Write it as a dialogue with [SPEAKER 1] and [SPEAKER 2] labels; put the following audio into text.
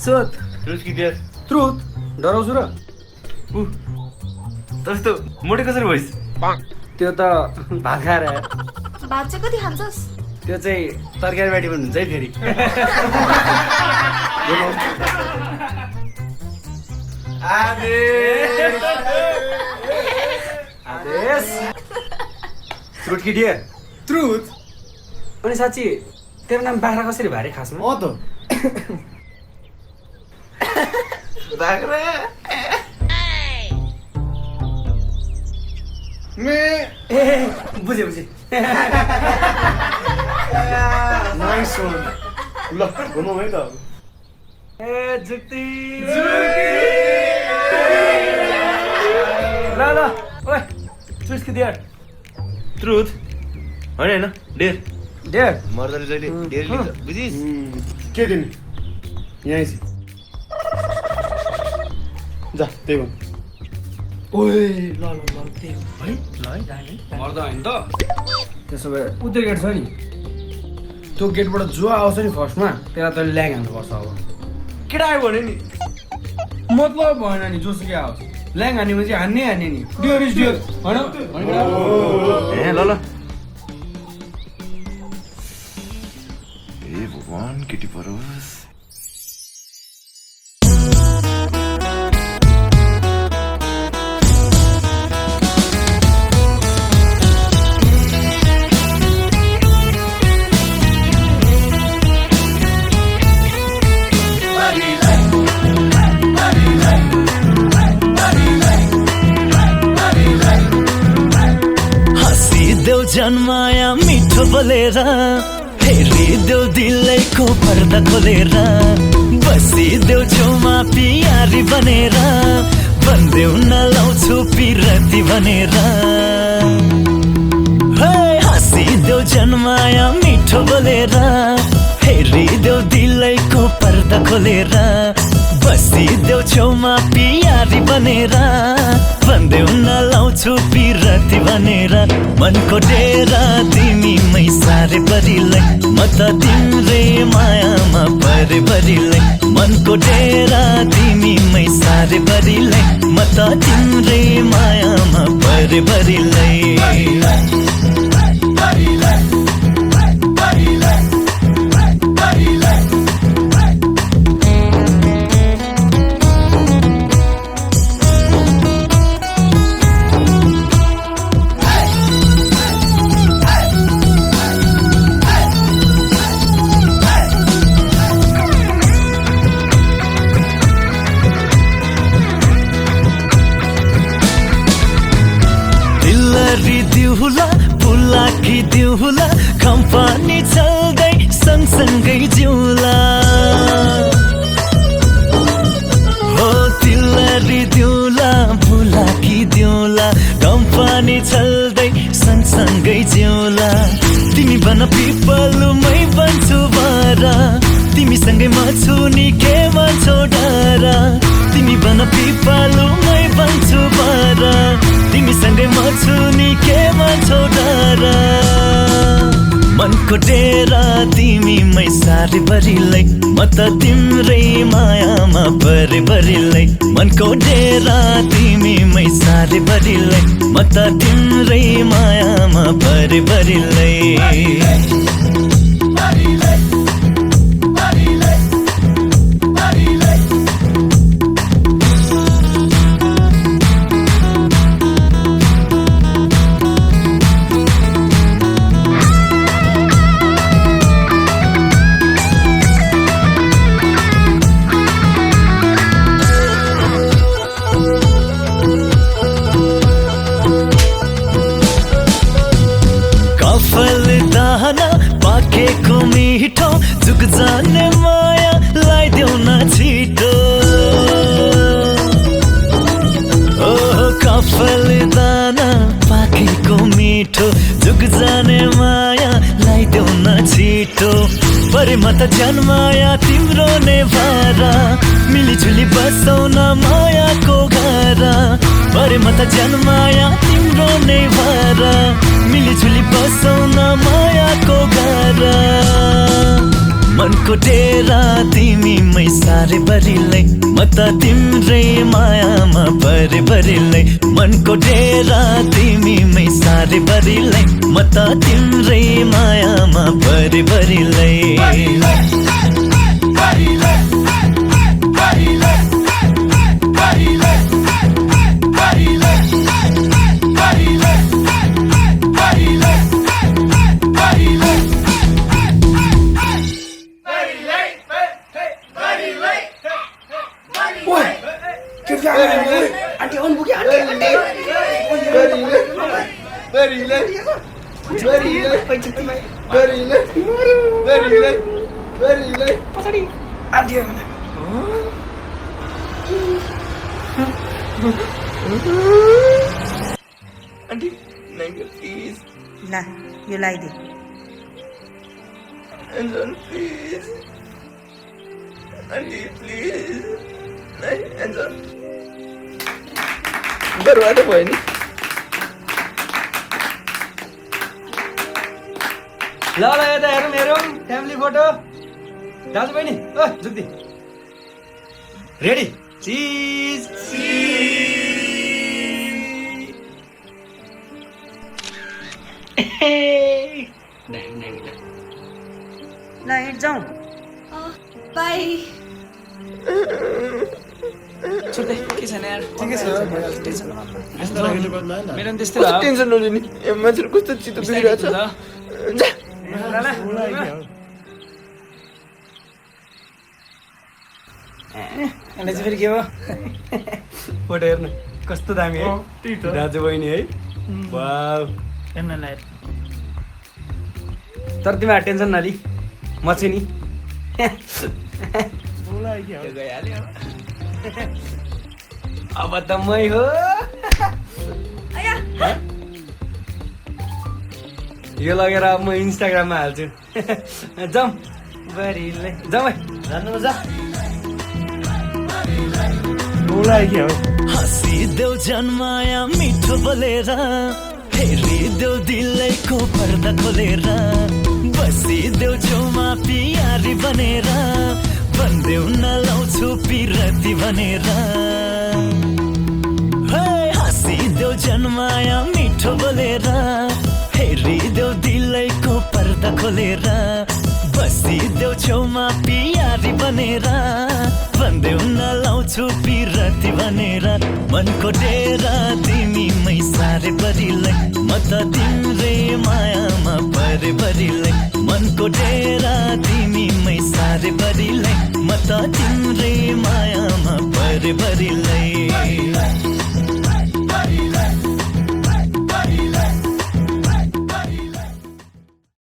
[SPEAKER 1] सोध
[SPEAKER 2] ट्रुथ कि dare?
[SPEAKER 1] Truth डराउँछु र
[SPEAKER 2] त्यस्तो मोटे कसरी भइस?
[SPEAKER 1] त्यो त भात खाएर आयो
[SPEAKER 3] भात चाहिँ कति खान्छस्?
[SPEAKER 1] त्यो चाहिँ तरकारी बाटी पनि हुन्छ है फेरि आदेश ट्रुथ कि डियर?
[SPEAKER 4] ट्रुथ
[SPEAKER 1] अनि साँच्ची तेरो नाम बाख्रा कसरी भारे खासमा?
[SPEAKER 4] त
[SPEAKER 2] बाख्रा
[SPEAKER 1] ए बुझे
[SPEAKER 4] नाइस वन ल घुमाउ है त
[SPEAKER 1] ए जुक्ति ल ओए ट्रुथ कि डियर?
[SPEAKER 2] ट्रुथ होइन डेयर
[SPEAKER 1] डियर
[SPEAKER 2] मर्दले जहिले डेयर लिन्छ बुझिस?
[SPEAKER 4] के दिने यहाँ आइस जा त्यही भन्
[SPEAKER 1] ओए ल त्यही हो है ल है जाने मर्दा होइन त त्यसो भए उतै गेट छ नि त्यो गेटबाट जो आउँछ नि फर्स्टमा त्यसलाई तैँले ल्याङ हान्नुपर्छ अब
[SPEAKER 4] केटा आयो भने नि
[SPEAKER 1] मतलब भएन नि जोसुकै आओस् ल्याङ हानेपछि हान्ने नि डियर इज डियर होइन
[SPEAKER 2] ए ल ए भगवान केटी परोस्
[SPEAKER 5] जन्माया मिठो बोलेर हेरिदेऊ दिलैको पर्दा खोलेर बसिदेऊ छेउमा पियारी बनेर भन्देऊ नलाउँछु पिरती भनेर हाँसिदेऊ जन्माया मिठो बोलेर हेरिदेऊ दिलैको पर्दा खोलेर बसिदेऊ छेउमा पियारी बनेर भन्देऊ नलाउँछु पिरती भनेर मनको डेरा तिमीमै सारे बरिलै म त तिम्रै मायामा परे बरिलै मनको डेरा तिमीमै सारे बरिलै म त तिम्रै मायामा परे बरिलै दिउला कम्पनी चल्दै सँगसँगै जिउला हो तिलरी दिउला फुलाकी दिउला कम्पनी चल्दै सँगसँगै जिउला तिमी बन पिपलमै बन्छु बारा तिमीसँगै म छु नि के भन्छौ डारा तिमी बन पिपलमै बन्छु बारा तिमीसँगै म छु नि के भन्छौ डारा मनको डेरा तिमीमै सारे बरिलै म त तिम्रै मायामा परे बरिलै मनको डेरा तिमीमै सारे बरिलै म त तिम्रै मायामा परे बरिलै पाकेको मिठो जुग जाने माया लाइदेऊ न छिटो ओ कफल दाना पाकेको मिठो जुग जाने माया लाइदेऊ न छिटो परे म त जन्माया तिम्रो ने भारा मिलिजुली बसौ न मायाको घरा परे म त जन्माया तिम्रो ने भारा मिलिजुली बसौ न मायाको घरा मनको डेरा तिमीमै सारे बरिलै म त तिम्रै मायामा भरि भरिलै मनको डेरा तिमीमै सारे बरिलै म त तिम्रै मायामा भरि भरिलै
[SPEAKER 1] आन्टी आउनु पुग्यो आन्टी पछाडि आन्टी
[SPEAKER 2] आन्टी नाइगर प्लिज
[SPEAKER 6] ला यो लगाइदे
[SPEAKER 2] एन्जन प्लिज आन्टी प्लिज एन्जन बर्बाद भयो नि
[SPEAKER 1] ल यता हेरौँ हेरौँ फ्यामिली फोटो दाजु बहिनी ओ जुक्दी रेडी चिज
[SPEAKER 6] ल हिँड जाउँ
[SPEAKER 3] बाई
[SPEAKER 1] छुट्टै के छैन यार ठिकै छ मेरो पनि त्यस्तै
[SPEAKER 2] कस्तो टेन्सन नलिनु नि मान्छेहरू कस्तो चित्त बिग्रिरहेछ
[SPEAKER 1] अनि चाहिँ फेरि के भयो फोटो हेर्नु कस्तो दामी है दाजु बहिनी है वाउ तर तिमीहरू टेन्सन नलि म चाहिँ नि गइहाल्यो अब त मै हो यो लगेर अब म इन्स्टाग्राममा हाल्छु जाउँ बरिलै जाउँ है जानु जा
[SPEAKER 5] हाँसिदेऊ जन्माया मिठो बोलेर हेरिदेऊ दिलैको पर्दा खोलेर बसिदेऊ छेउमा पियारी बनेर भन्देऊ नलाउँछु पिरती भनेर हाँसिदेऊ जन्माया मिठो बोलेर हेरिदेऊ दिलैको पर्दा खोलेर बसिदेऊ छेउमा पियारी बनेर भन्देऊ नलाउँछु पिरती भनेर मनको डेरा तिमीमै सारे बरिलै म त तिम्रै मायामा भरि भरिलै मनको डेरा तिमीमै सारे बरिलै म त तिम्रै मायामा भरि भरिलै